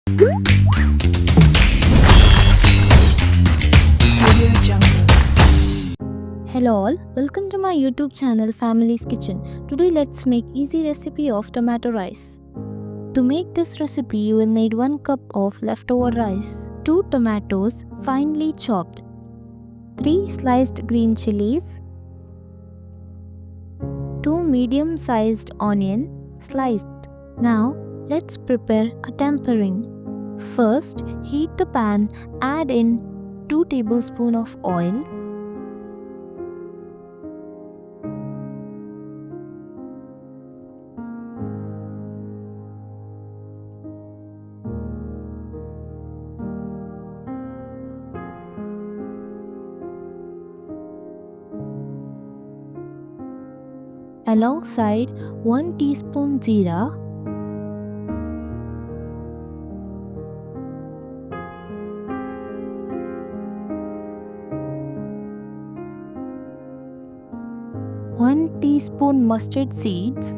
Hello all, welcome to my YouTube channel Family's Kitchen. Today let's make easy recipe of tomato rice. To make this recipe you will need 1 cup of leftover rice, 2 tomatoes finely chopped, 3 sliced green chilies, 2 medium sized onion sliced. Now let's prepare a tempering. First heat the pan, add in 2 tablespoons of oil, alongside 1 teaspoon jeera, 1 teaspoon mustard seeds,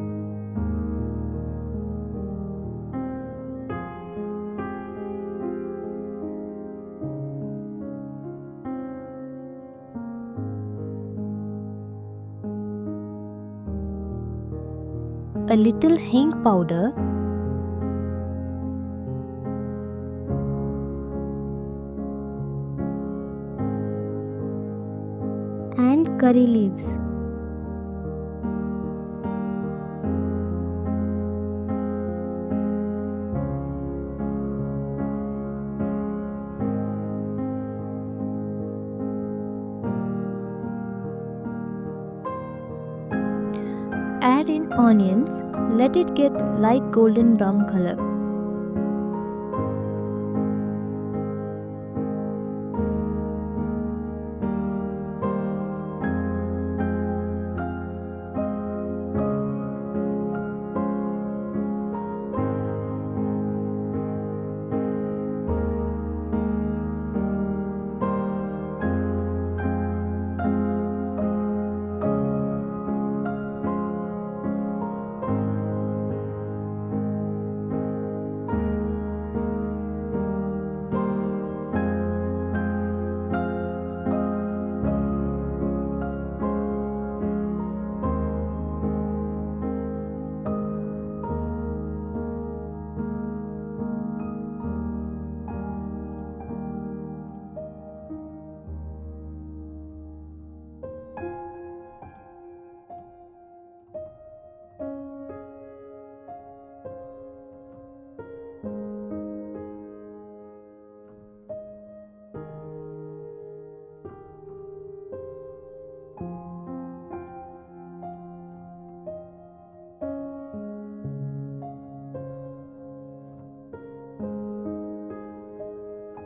a little hing powder, and curry leaves. Add in onions, let it get light golden brown color.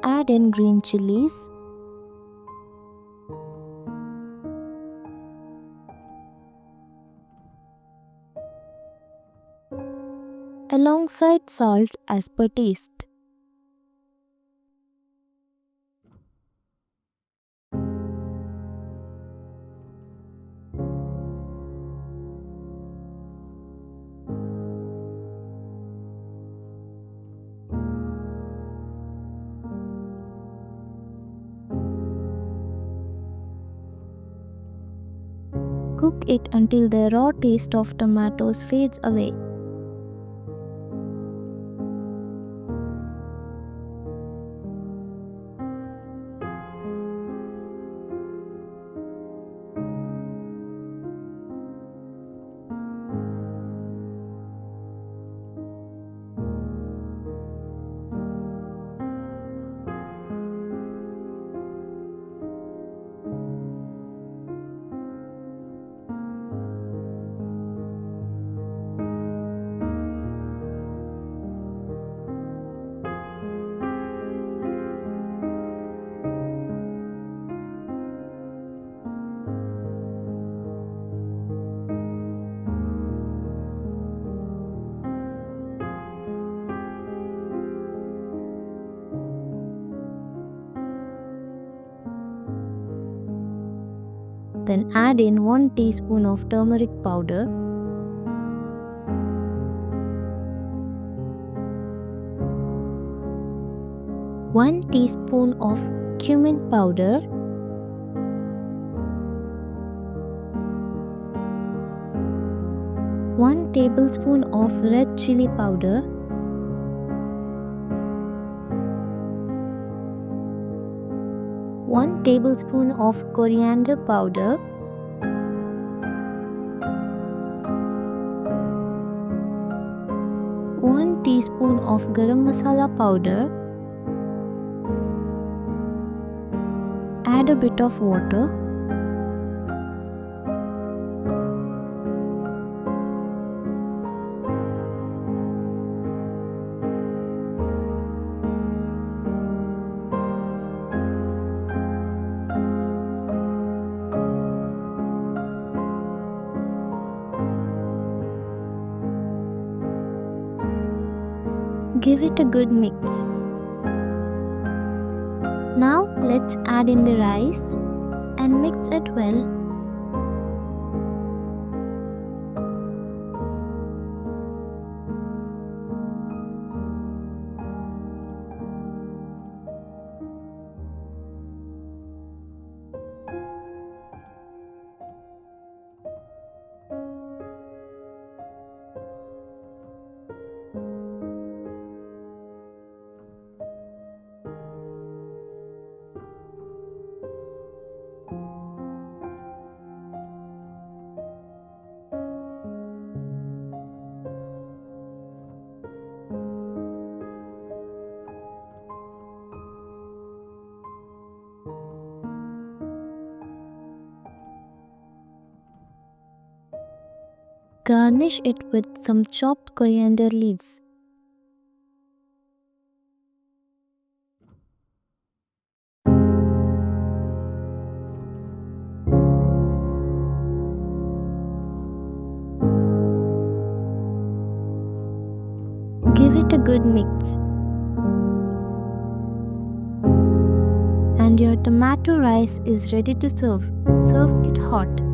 Add in green chilies, alongside salt as per taste. Cook it until the raw taste of tomatoes fades away. Then add in 1 teaspoon of turmeric powder, 1 teaspoon of cumin powder, 1 tablespoon of red chili powder, 1 tablespoon of coriander powder, 1 teaspoon of garam masala powder. Add a bit of water. Give it a good mix. Now let's add in the rice and mix it well. Garnish it with some chopped coriander leaves. Give it a good mix. And your tomato rice is ready to serve. Serve it hot.